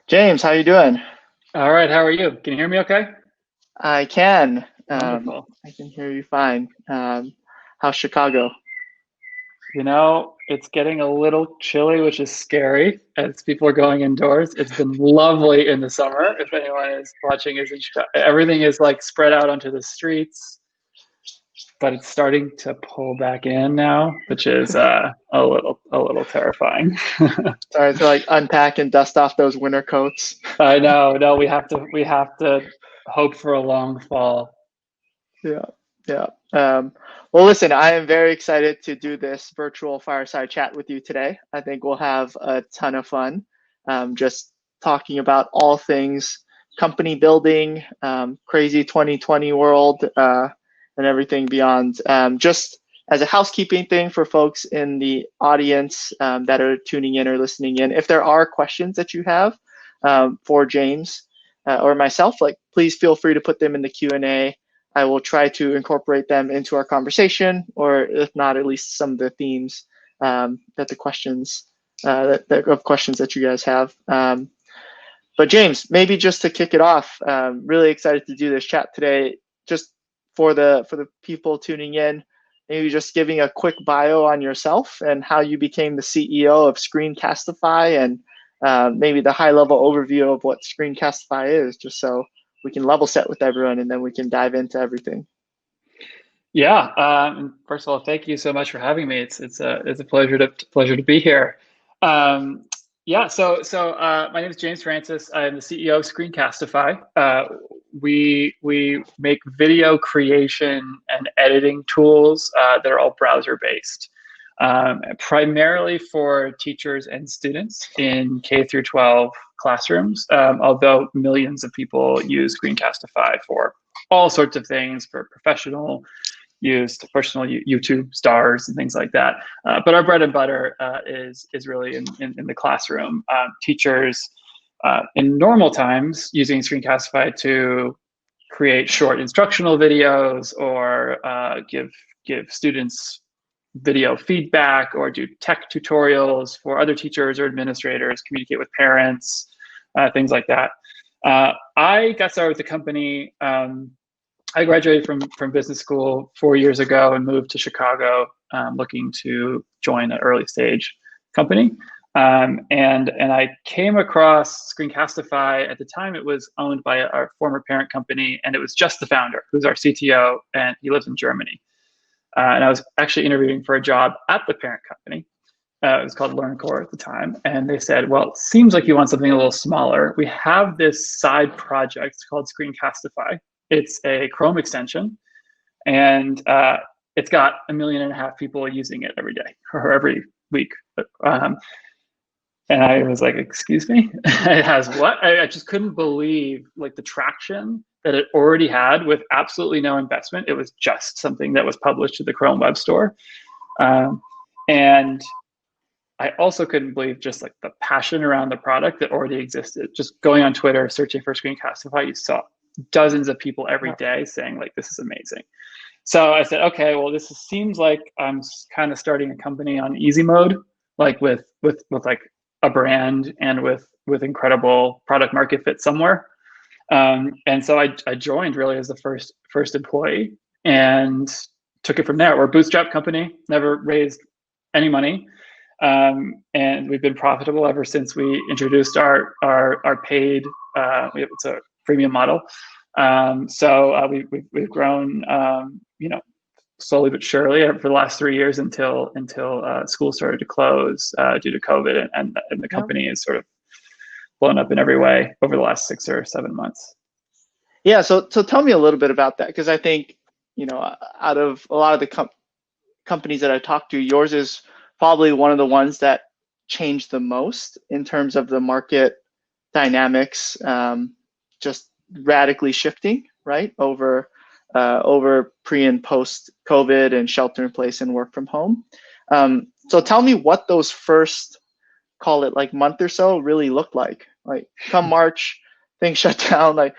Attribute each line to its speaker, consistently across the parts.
Speaker 1: James, how you doing?
Speaker 2: All right, how are you? Can you hear me okay?
Speaker 1: I can.
Speaker 2: Wonderful.
Speaker 1: I can hear you fine. How's Chicago?
Speaker 2: It's getting a little chilly, which is scary as people are going indoors. It's been lovely in the summer. If anyone is watching is in Chicago, everything is like spread out onto the streets, but it's starting to pull back in now, which is a little terrifying.
Speaker 1: Sorry to like unpack and dust off those winter coats.
Speaker 2: I know. No, we have to hope for a long fall.
Speaker 1: Yeah, yeah. Well, listen, I am very excited to do this virtual fireside chat with you today. I think we'll have a ton of fun, just talking about all things company building, crazy 2020 world, and everything beyond. Just as a housekeeping thing for folks in the audience that are tuning in or listening in, if there are questions that you have for James or myself, like please feel free to put them in the Q&A. I will try to incorporate them into our conversation, or if not, at least some of the themes that the questions of questions that you guys have. But James, maybe just to kick it off, really excited to do this chat today. Just for the people tuning in, maybe just giving a quick bio on yourself and how you became the CEO of Screencastify, and maybe the high level overview of what Screencastify is, just so we can level set with everyone and then we can dive into everything.
Speaker 2: Yeah. First of all, thank you so much for having me. It's a pleasure to be here. Um, yeah. So my name is James Francis. I'm the CEO of Screencastify. We make video creation and editing tools that are all browser based, primarily for teachers and students in K through 12 classrooms. Although millions of people use Screencastify for all sorts of things, for professional used personal YouTube stars and things like that. But our bread and butter is really in the classroom. Teachers in normal times using Screencastify to create short instructional videos or give students video feedback or do tech tutorials for other teachers or administrators, communicate with parents, things like that. I got started with the company. I graduated from business school 4 years ago and moved to Chicago, looking to join an early stage company. And I came across Screencastify. At the time, it was owned by our former parent company, and it was just the founder, who's our CTO, and he lives in Germany. And I was actually interviewing for a job at the parent company. It was called LearnCore at the time, and they said, "Well, it seems like you want something a little smaller. We have this side project called Screencastify. It's a Chrome extension, and it's got 1.5 million people using it every day or every week." Um, and I was like, "Excuse me, it has what?" I just couldn't believe like the traction that it already had with absolutely no investment. It was just something that was published to the Chrome Web Store, and I also couldn't believe just like the passion around the product that already existed. Just going on Twitter, searching for Screencastify, you saw dozens of people every day saying like, "This is amazing." So I said, okay, well, seems like I'm kind of starting a company on easy mode, like with like a brand and with incredible product market fit somewhere. And so I joined really as the first employee and took it from there. We're a bootstrap company, never raised any money. And we've been profitable ever since we introduced our paid, it's a freemium model. We've grown, slowly but surely for the last 3 years until school started to close due to COVID, and the
Speaker 1: Yeah.
Speaker 2: company is sort of blown up in every way over the last 6 or 7 months.
Speaker 1: Yeah. So tell me a little bit about that, because I think, out of a lot of the companies that I talked to, yours is probably one of the ones that changed the most in terms of the market dynamics, just radically shifting, right? Over pre and post COVID and shelter in place and work from home. So tell me what those first, call it like month or so, really looked like. Like come March, things shut down. Like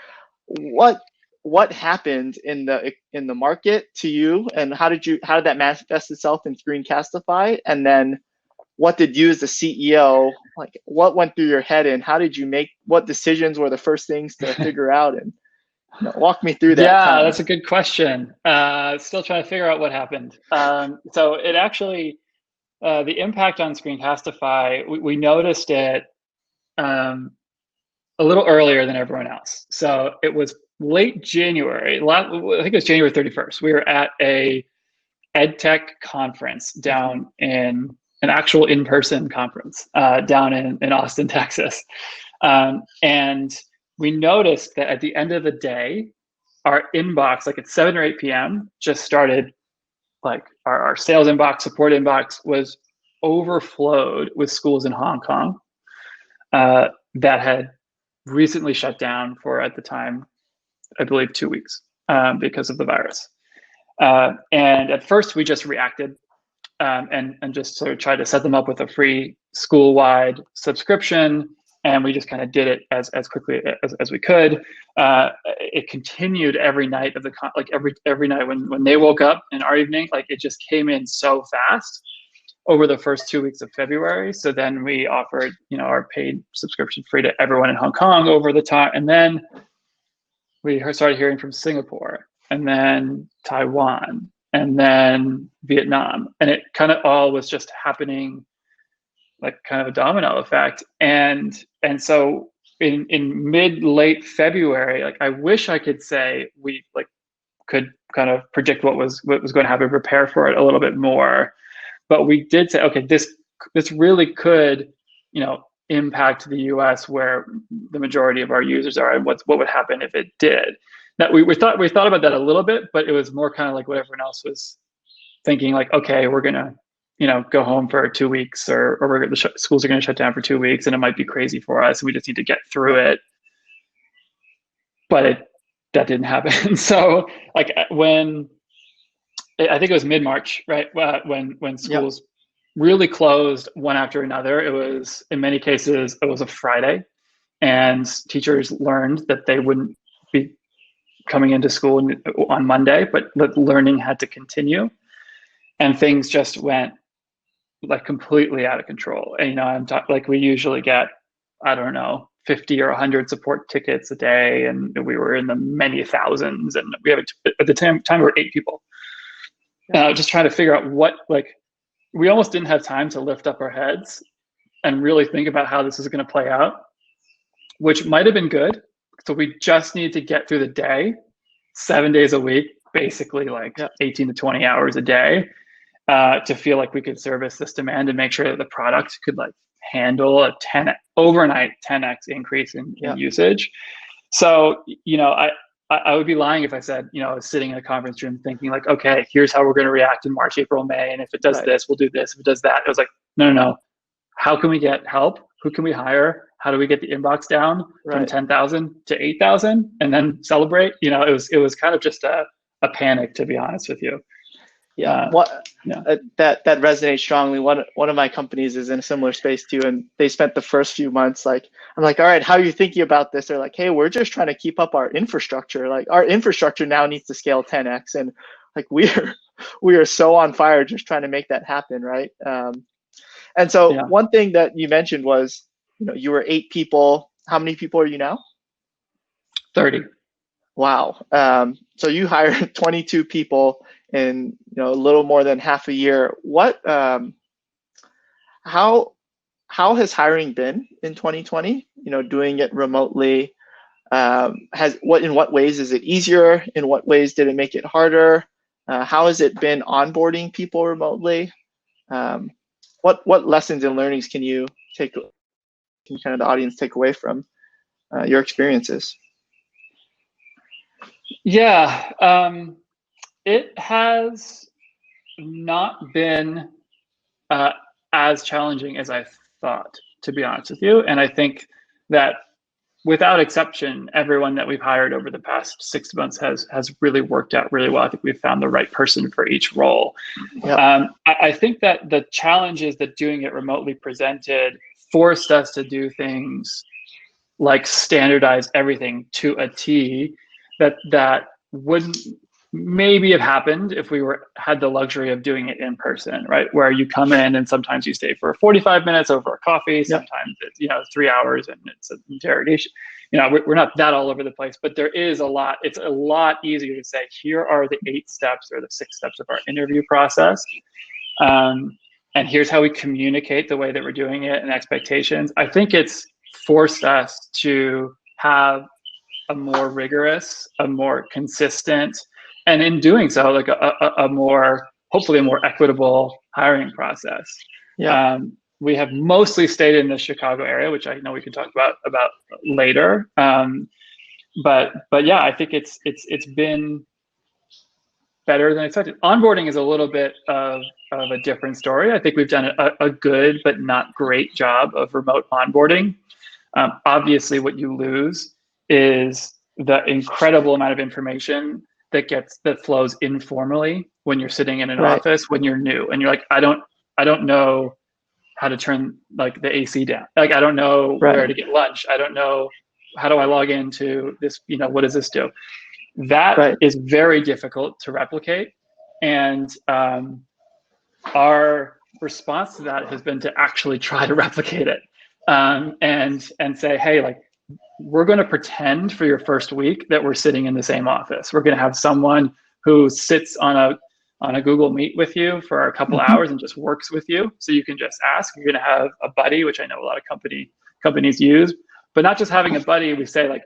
Speaker 1: what what happened in the market to you, and how did that manifest itself in Screencastify? And then what did you as the CEO, like what went through your head and how did you make, what decisions were the first things to figure out, and walk me through that
Speaker 2: Yeah,
Speaker 1: time.
Speaker 2: that's a good question. Still trying to figure out what happened. So it actually, the impact on Screencastify, we noticed it a little earlier than everyone else. So it was late January. I think it was January 31st. We were at a EdTech conference down in an actual in-person conference down in Austin, Texas. And we noticed that at the end of the day, our inbox, like at 7 or 8 p.m., just started, like our sales inbox, support inbox was overflowed with schools in Hong Kong that had recently shut down for, at the time, I believe 2 weeks because of the virus. And at first we just reacted and just sort of tried to set them up with a free school-wide subscription. And we just kind of did it as quickly as we could. It continued every night of the like every night when they woke up in our evening, like it just came in so fast over the first 2 weeks of February. So then we offered, our paid subscription free to everyone in Hong Kong over the time, and then we started hearing from Singapore, and then Taiwan, and then Vietnam, and it kind of all was just happening like kind of a domino effect. And so in late February, like I wish I could say we like could kind of predict what was going to happen, prepare for it a little bit more, but we did say, okay, this really could, impact the US where the majority of our users are, and what would happen if it did. That we thought about that a little bit, but it was more kind of like what everyone else was thinking, like, okay, we're gonna go home for 2 weeks, or the schools are going to shut down for 2 weeks, and it might be crazy for us. We just need to get through it. But that didn't happen. So like when, I think it was mid-March, right? When schools really closed one after another. It was, in many cases, it was a Friday, and teachers learned that they wouldn't be coming into school on Monday, but the learning had to continue. And things just went like completely out of control. And I'm like, we usually get, I don't know, 50 or 100 support tickets a day, and we were in the many thousands. And we have at the time we were 8 people. Just trying to figure out what, like, we almost didn't have time to lift up our heads and really think about how this is going to play out, which might have been good. So we just needed to get through the day, 7 days a week, basically like 18 to 20 hours a day, to feel like we could service this demand and make sure that the product could like handle a overnight 10x increase in usage. So, I would be lying if I said, I was sitting in a conference room thinking like, okay, here's how we're going to react in March, April, May. And if it does this, we'll do this. If it does that, it was like, no. How can we get help? Who can we hire? How do we get the inbox down from 10,000 to 8,000 and then celebrate? It was kind of just a panic, to be honest with you.
Speaker 1: That resonates strongly. One of my companies is in a similar space too, and they spent the first few months like, I'm like, all right, how are you thinking about this? They're like, hey, we're just trying to keep up our infrastructure. Like our infrastructure now needs to scale 10x, and like we are so on fire just trying to make that happen, right? And so one thing that you mentioned was, you were 8 people. How many people are you now?
Speaker 2: 30.
Speaker 1: Wow. So you hired 22 people in a little more than half a year. What how has hiring been in 2020? Doing it remotely. In what ways is it easier? In what ways did it make it harder? How has it been onboarding people remotely? What lessons and learnings can kind of the audience take away from your experiences?
Speaker 2: It has not been as challenging as I thought, to be honest with you. And I think that without exception, everyone that we've hired over the past 6 months has really worked out really well. I think we've found the right person for each role. I think that the challenges that doing it remotely presented forced us to do things like standardize everything to a T that wouldn't maybe have happened if we had the luxury of doing it in person, right? Where you come in and sometimes you stay for 45 minutes over a coffee,
Speaker 1: Yep.
Speaker 2: sometimes it's 3 hours and it's an interrogation. We're not that all over the place, but there is a lot. It's a lot easier to say, here are the 8 steps or the 6 steps of our interview process. And here's how we communicate the way that we're doing it and expectations. I think it's forced us to have a more rigorous, a more consistent, and in doing so, like a more, hopefully a more equitable hiring process.
Speaker 1: Yeah.
Speaker 2: We have mostly stayed in the Chicago area, which I know we can talk about later. But yeah, I think it's been better than expected. Onboarding is a little bit of a different story. I think we've done a good but not great job of remote onboarding. Obviously, what you lose is the incredible amount of information that flows informally when you're sitting in an
Speaker 1: Right.
Speaker 2: office when you're new and you're like, I don't know how to turn like the AC down. Like, I don't know where
Speaker 1: Right.
Speaker 2: to get lunch. I don't know how do I log into this. What does this do? That
Speaker 1: Right.
Speaker 2: is very difficult to replicate, and our response to that has been to actually try to replicate it, and say, hey, like, we're going to pretend for your first week that we're sitting in the same office. We're going to have someone who sits on a Google Meet with you for a couple
Speaker 1: Mm-hmm.
Speaker 2: hours and just works with you. So you can just ask. You're going to have a buddy, which I know a lot of companies use, but not just having a buddy. We say, like,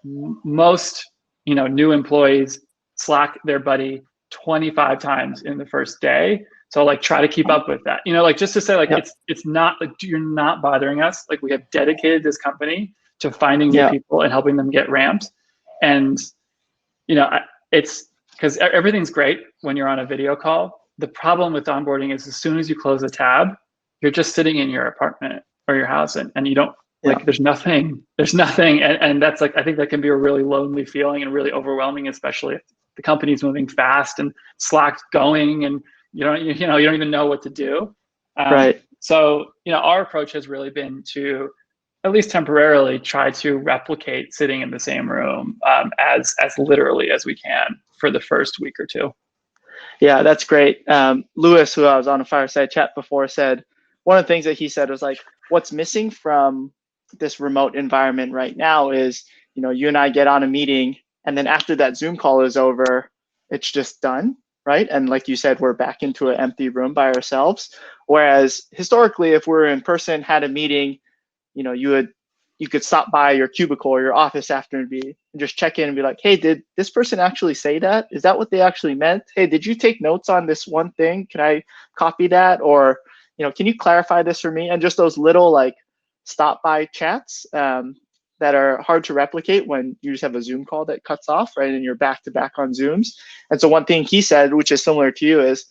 Speaker 2: most new employees Slack their buddy 25 times in the first day. So, like, try to keep up with that. Like, just to say, like,
Speaker 1: Yep.
Speaker 2: it's not like you're not bothering us. Like, we have dedicated this company to finding new
Speaker 1: Yeah.
Speaker 2: people and helping them get ramped. And it's because everything's great when you're on a video call. The problem with onboarding is as soon as you close a tab, you're just sitting in your apartment or your house, and you don't, like,
Speaker 1: Yeah.
Speaker 2: there's nothing, and that's, like, I think that can be a really lonely feeling and really overwhelming, especially if the company's moving fast and Slack's going and you don't even know what to do.
Speaker 1: Right.
Speaker 2: So our approach has really been to, at least temporarily, try to replicate sitting in the same room as literally as we can for the first week or two.
Speaker 1: Yeah, that's great. Lewis, who I was on a fireside chat before, said one of the things that he said was, like, what's missing from this remote environment right now is, you and I get on a meeting, and then after that Zoom call is over, it's just done, right? And like you said, we're back into an empty room by ourselves. Whereas historically, if we're in person, had a meeting, you could stop by your cubicle or your office after and just check in and be like, hey, did this person actually say that? Is that what they actually meant? Hey, did you take notes on this one thing? Can I copy that? Or, can you clarify this for me? And just those little, like, stop by chats that are hard to replicate when you just have a Zoom call that cuts off, right? And you're back to back on Zooms. And so one thing he said, which is similar to you, is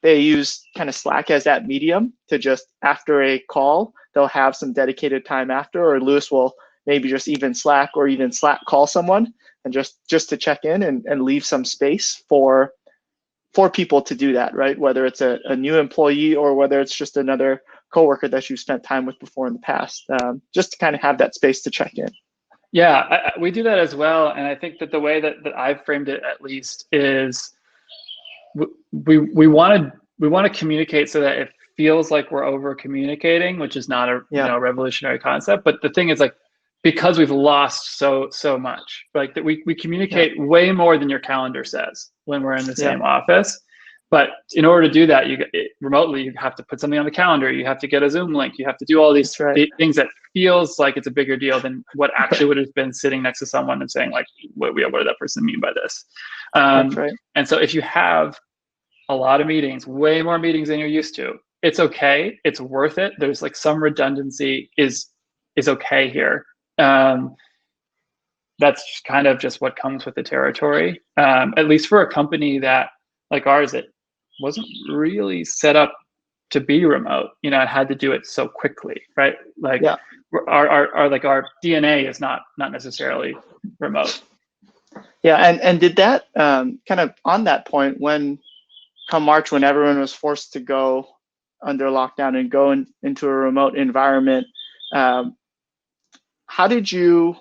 Speaker 1: they use kind of Slack as that medium to just, after a call, they'll have some dedicated time after, or Lewis will maybe just even Slack call someone and just to check in and leave some space for people to do that, right? Whether it's a new employee or whether it's just another coworker that you've spent time with before in the past, just to kind of have that space to check in.
Speaker 2: Yeah, we do that as well. And I think that the way that I've framed it, at least, is we want to communicate so that it feels like we're over communicating, which is not a revolutionary concept. But the thing is, like, because we've lost so much, like, that we communicate way more than your calendar says when we're in the same office. But in order to do that, remotely, you have to put something on the calendar. You have to get a Zoom link. You have to do all these things that feels like it's a bigger deal than what actually would have been sitting next to someone and saying, like, what did that person mean by this?
Speaker 1: That's right.
Speaker 2: And so if you have a lot of meetings, way more meetings than you're used to, it's okay. It's worth it. There's, like, some redundancy is okay here. That's kind of just what comes with the territory. At least for a company that, like ours, it wasn't really set up to be remote. It had to do it so quickly, right? Like, our DNA is not necessarily remote.
Speaker 1: Yeah, and did that kind of on that point, when come March, when everyone was forced to go under lockdown and go into a remote environment, how did you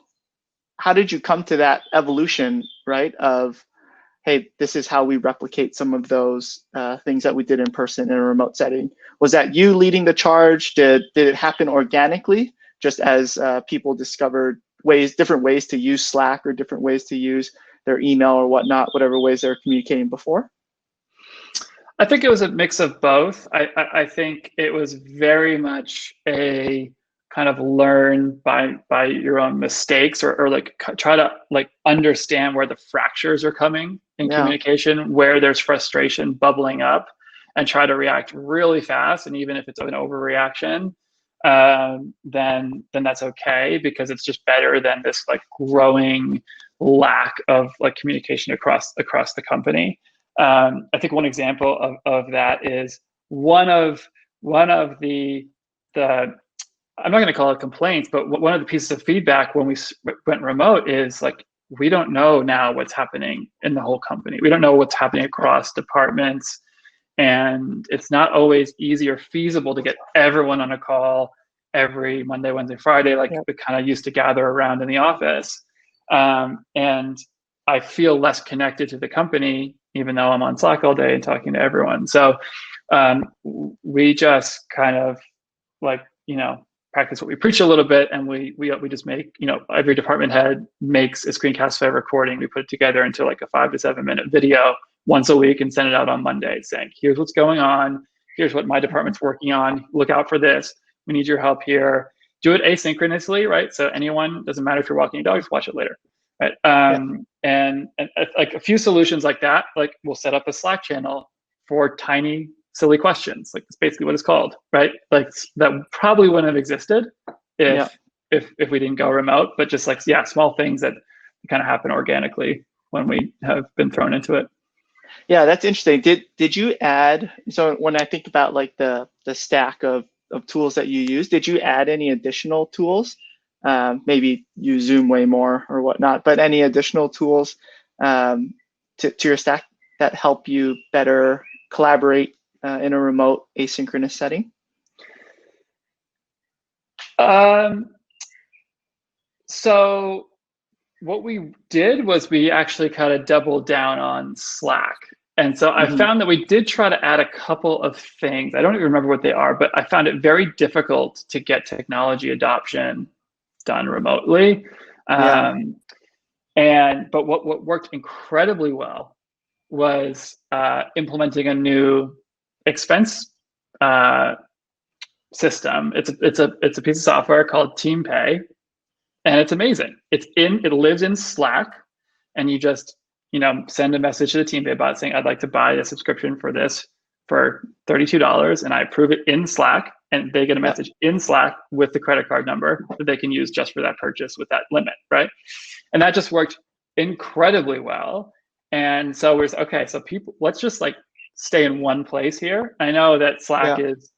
Speaker 1: come to that evolution, right, of hey, this is how we replicate some of those things that we did in person in a remote setting. Was that you leading the charge? Did it happen organically, just as people discovered different ways to use Slack or different ways to use their email or whatnot, whatever ways they're communicating before?
Speaker 2: I think it was a mix of both. I think it was very much a kind of learn by your own mistakes, or like try to like understand where the fractures are coming in
Speaker 1: Yeah.
Speaker 2: communication, where there's frustration bubbling up, and try to react really fast. And even if it's an overreaction, then that's okay, because it's just better than this like growing lack of like communication across the company. I think one example of that is one of the I'm not going to call it complaints, but one of the pieces of feedback when we went remote is like, we don't know now what's happening in the whole company. We don't know what's happening across departments, and it's not always easy or feasible to get everyone on a call every Monday, Wednesday, Friday, like we kind of used to gather around in the office. And I feel less connected to the company, even though I'm on Slack all day and talking to everyone. So we just kind of like, practice what we preach a little bit, and we just make, every department head makes a Screencastify recording. We put it together into like a 5 to 7 minute video once a week and send it out on Monday saying, here's what's going on. Here's what my department's working on. Look out for this. We need your help here. Do it asynchronously, right? So anyone, doesn't matter if you're walking your dogs, watch it later, right? And like a few solutions like that, like we'll set up a Slack channel for tiny, silly questions. Like it's basically what it's called, right? Like that probably wouldn't have existed if we didn't go remote, but just like, small things that kind of happen organically when we have been thrown into it.
Speaker 1: Yeah, that's interesting. Did you add, so when I think about like the stack of tools that you use, did you add any additional tools? Maybe use Zoom way more or whatnot, but any additional tools to your stack that help you better collaborate in a remote asynchronous setting?
Speaker 2: So what we did was we actually kind of doubled down on Slack. And so I found that we did try to add a couple of things. I don't even remember what they are, but I found it very difficult to get technology adoption done remotely. But what worked incredibly well was implementing a new expense system. It's a piece of software called TeamPay, and it's amazing. It lives in Slack, and you just send a message to the TeamPay bot saying, I'd like to buy a subscription for this for $32, and I approve it in Slack, and they get a message in Slack with the credit card number that they can use just for that purchase with that limit, right? And that just worked incredibly well. And so we're okay, so people, let's just like stay in one place here. I know that Slack is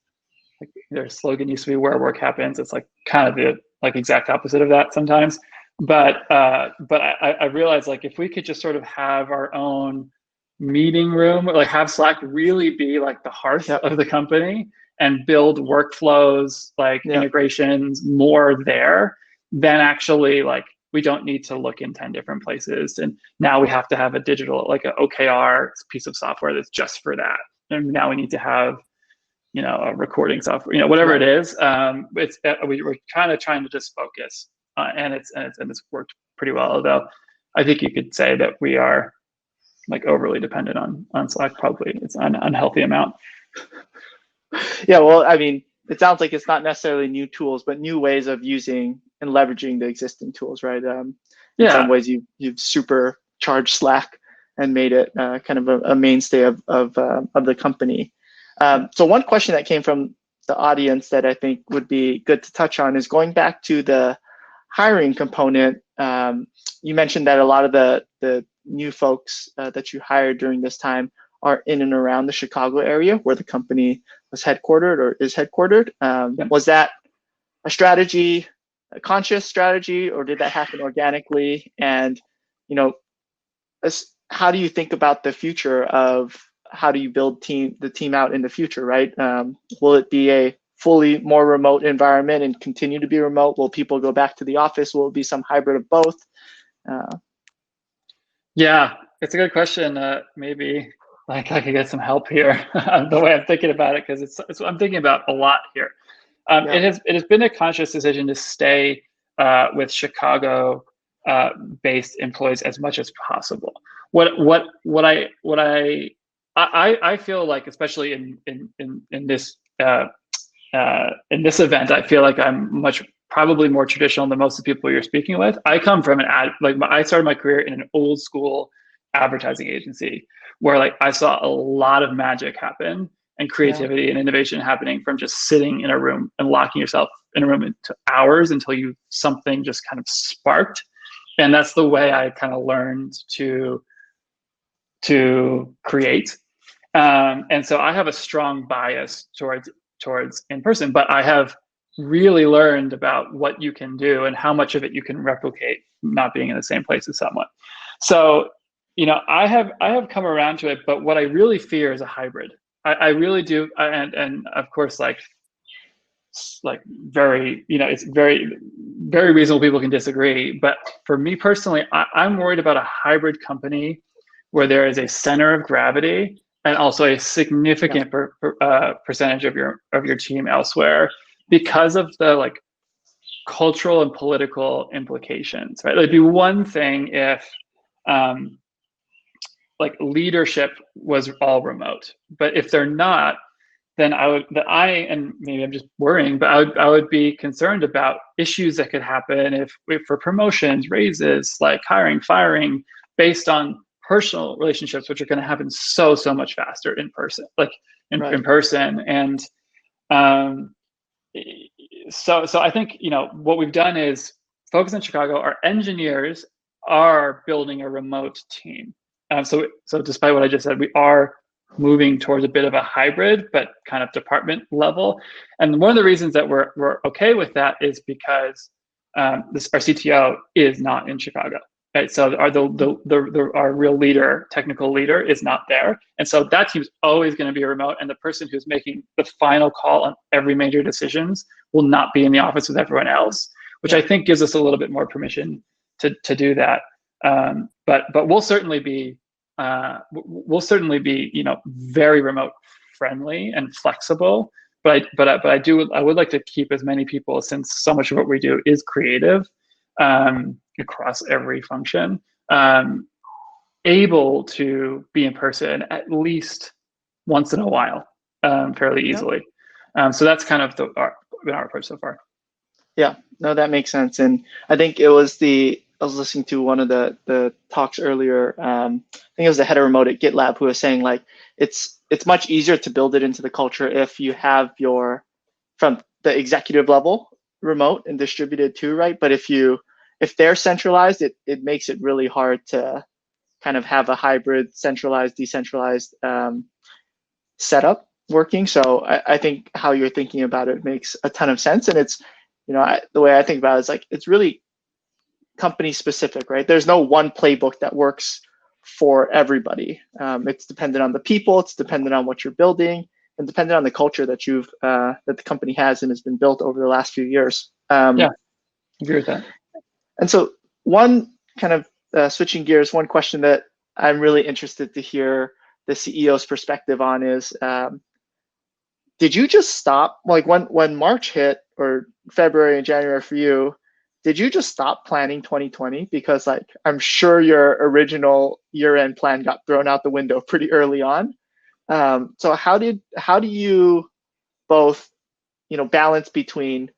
Speaker 2: like, their slogan used to be where work happens. It's like kind of the like exact opposite of that sometimes. But I realized like if we could just sort of have our own meeting room, like have Slack really be like the heart of the company and build workflows, like integrations more there, then actually like we don't need to look in 10 different places. And now we have to have a digital, like an OKR piece of software that's just for that. And now we need to have, a recording software, whatever it is. We're kind of trying to just focus, and it's worked pretty well. Although I think you could say that we are like overly dependent on Slack. Probably it's an unhealthy amount.
Speaker 1: Yeah, well, I mean, it sounds like it's not necessarily new tools, but new ways of using and leveraging the existing tools, right? In some ways, you've supercharged Slack and made it kind of a mainstay of the company. So one question that came from the audience that I think would be good to touch on is going back to the hiring component. You mentioned that a lot of the new folks that you hired during this time are in and around the Chicago area where the company was headquartered or is headquartered. Was that a strategy, a conscious strategy, or did that happen organically? And, how do you think about the future of how do you build the team out in the future, right? Will it be a fully more remote environment and continue to be remote? Will people go back to the office? Will it be some hybrid of both?
Speaker 2: it's a good question. Maybe like I could get some help here the way I'm thinking about it, because I'm thinking about a lot here.
Speaker 1: Yeah,
Speaker 2: It has been a conscious decision to stay with Chicago based employees as much as possible. What I feel like, especially in this event, I feel like I'm probably more traditional than most of the people you're speaking with. I come from I started my career in an old school advertising agency where like I saw a lot of magic happen and
Speaker 1: yeah,
Speaker 2: creativity and innovation happening from just sitting in a room and locking yourself in a room into hours until something just kind of sparked. And that's the way I kind of learned to create. And so I have a strong bias towards in person, but I have really learned about what you can do and how much of it you can replicate not being in the same place as someone. So, I have come around to it, but what I really fear is a hybrid. I really do, and of course, like very, it's very reasonable people can disagree, but for me personally, I'm worried about a hybrid company where there is a center of gravity and also a
Speaker 1: yeah,
Speaker 2: significant percentage of your team elsewhere, because of the like cultural and political implications, right? It'd be one thing if like leadership was all remote, but if they're not, then and maybe I'm just worrying, but I would be concerned about issues that could happen if for promotions, raises, like hiring, firing, based on personal relationships, which are going to happen so much faster in person, like in
Speaker 1: right.
Speaker 2: person. And um, so I think, what we've done is focus on Chicago. Our engineers are building a remote team. So despite what I just said, we are moving towards a bit of a hybrid, but kind of department level. And one of the reasons that we're okay with that is because our CTO is not in Chicago. Right, so our real leader, technical leader, is not there, and so that team's always going to be remote. And the person who's making the final call on every major decisions will not be in the office with everyone else, which I
Speaker 1: Yeah,
Speaker 2: think gives us a little bit more permission to do that. But we'll certainly be very remote friendly and flexible. But I would like to keep as many people, since so much of what we do is creative, across every function, able to be in person at least once in a while, fairly
Speaker 1: yeah,
Speaker 2: easily. So that's kind of been our approach so far.
Speaker 1: yeah. No, that makes sense. And I think it was I was listening to one of the talks earlier. I think it was the head of remote at GitLab who was saying like it's much easier to build it into the culture if you have from the executive level remote and distributed too, right? But if they're centralized, it makes it really hard to kind of have a hybrid, centralized, decentralized setup working. So I think how you're thinking about it makes a ton of sense. And it's, the way I think about it is like, it's really company specific, right? There's no one playbook that works for everybody. It's dependent on the people, it's dependent on what you're building, and dependent on the culture that that the company has and has been built over the last few years.
Speaker 2: Yeah, agree with that.
Speaker 1: And so one kind of switching gears, one question that I'm really interested to hear the CEO's perspective on is, did you just stop, like when March hit, or February and January for you, did you just stop planning 2020? Because like I'm sure your original year-end plan got thrown out the window pretty early on. So how do you both, balance between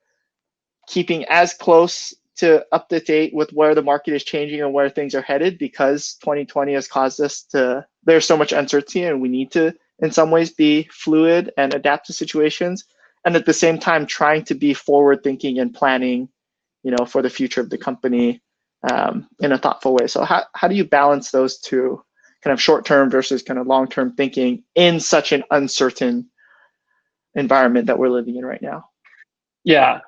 Speaker 1: keeping as close to up to date with where the market is changing and where things are headed, because 2020 has caused us there's so much uncertainty and we need to in some ways be fluid and adapt to situations, and at the same time trying to be forward thinking and planning, for the future of the company, in a thoughtful way. So how do you balance those two, kind of short term versus kind of long term thinking in such an uncertain environment that we're living in right now?
Speaker 2: Yeah.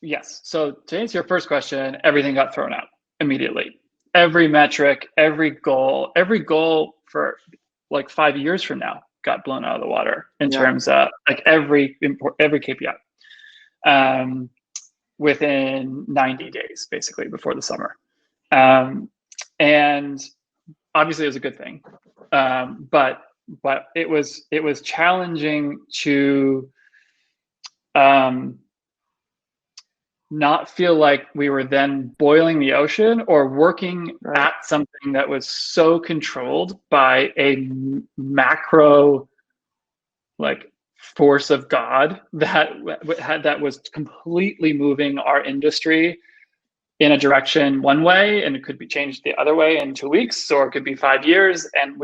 Speaker 2: Yes. So to answer your first question, everything got thrown out immediately. Every metric, every goal for like 5 years from now got blown out of the water in
Speaker 1: Yeah,
Speaker 2: terms of like every KPI, within 90 days, basically before the summer. Um, And obviously it was a good thing. But it was challenging to not feel like we were then boiling the ocean or working at something that was so controlled by a macro like force of God that was completely moving our industry in a direction one way, and it could be changed the other way in 2 weeks, or it could be 5 years. And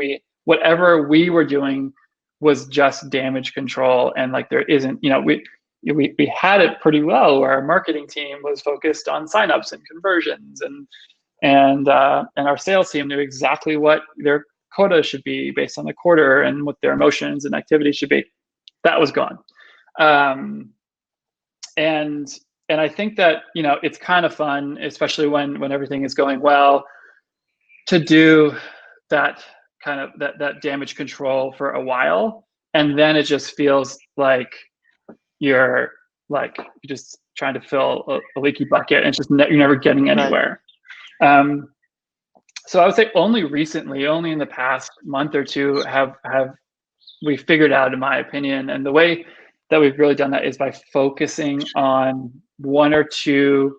Speaker 2: whatever we were doing was just damage control. And like, there isn't, we had it pretty well where our marketing team was focused on signups and conversions, and our sales team knew exactly what their quota should be based on the quarter and what their emotions and activities should be. That was gone. And I think that, it's kind of fun, especially when everything is going well, to do that kind of that damage control for a while. And then it just feels like you're just trying to fill a leaky bucket, and it's just you're never getting anywhere. So I would say only recently, only in the past month or two, have we figured out, in my opinion, and the way that we've really done that is by focusing on one or two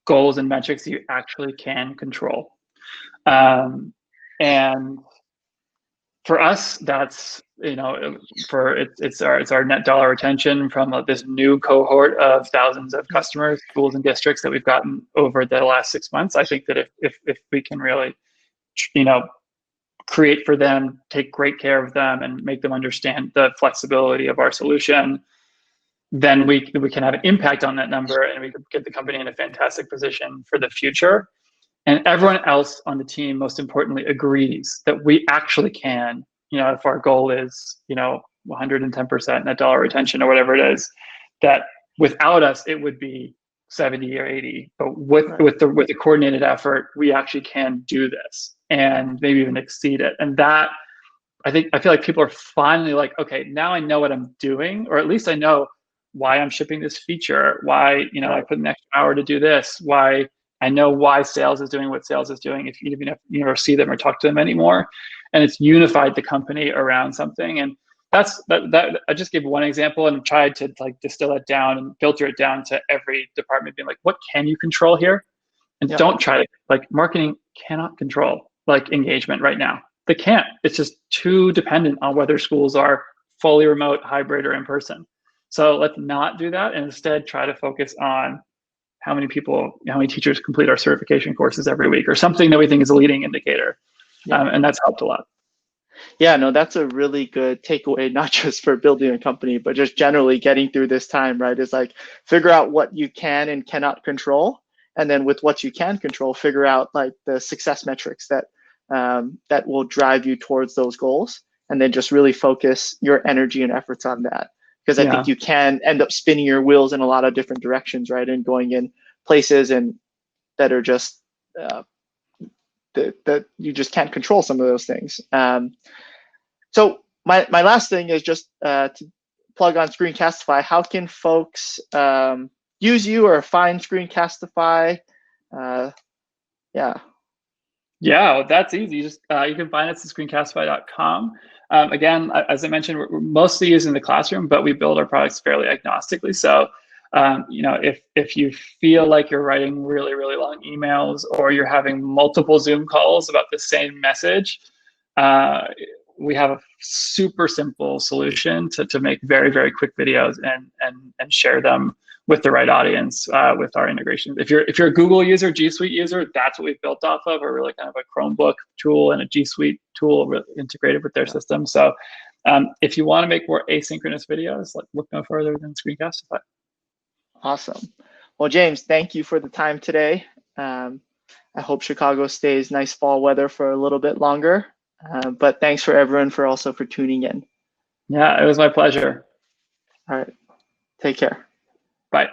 Speaker 2: goals and metrics you actually can control. And for us, that's, it's our net dollar retention from this new cohort of thousands of customers, schools and districts that we've gotten over the last 6 months. I think that if we can really, create for them, take great care of them, and make them understand the flexibility of our solution, then we can have an impact on that number, and we can get the company in a fantastic position for the future. And everyone else on the team, most importantly, agrees that we actually can, if our goal is, 110% net dollar retention or whatever it is, that without us, it would be 70 or 80. But with the coordinated effort, we actually can do this and maybe even exceed it. And that, I feel like people are finally like, okay, now I know what I'm doing, or at least I know why I'm shipping this feature, why, I put an extra hour to do this, why I know why sales is doing what sales is doing, if you even if you never see them or talk to them anymore. And it's unified the company around something. And that's that I just gave one example and tried to distill it down and filter it down to every department, being like, what can you control here? And don't try to, marketing cannot control engagement right now. They can't. It's just too dependent on whether schools are fully remote, hybrid, or in person. So let's not do that, and instead try to focus on how many teachers complete our certification courses every week, or something that we think is a leading indicator. And that's helped a lot.
Speaker 1: Yeah, no, that's a really good takeaway, not just for building a company, but just generally getting through this time, right? Is figure out what you can and cannot control. And then with what you can control, figure out the success metrics that that will drive you towards those goals. And then just really focus your energy and efforts on that. Because I think you can end up spinning your wheels in a lot of different directions, right? And going in places and that are just that you just can't control some of those things. So my last thing is just to plug on Screencastify. How can folks use you or find Screencastify?
Speaker 2: Yeah, that's easy. You can find us at screencastify.com. Again, as I mentioned, we're mostly using the classroom, but we build our products fairly agnostically. So, if you feel like you're writing really, really long emails, or you're having multiple Zoom calls about the same message, we have a super simple solution to make very, very quick videos and share them with the right audience with our integrations. If you're a Google user, G Suite user, that's what we've built off of. We're really kind of a Chromebook tool and a G Suite tool really integrated with their system. So if you want to make more asynchronous videos, look no further than Screencastify.
Speaker 1: Awesome. Well, James, thank you for the time today. I hope Chicago stays nice fall weather for a little bit longer. But thanks for everyone for tuning in.
Speaker 2: Yeah, it was my pleasure.
Speaker 1: All right. Take care.
Speaker 2: Bye.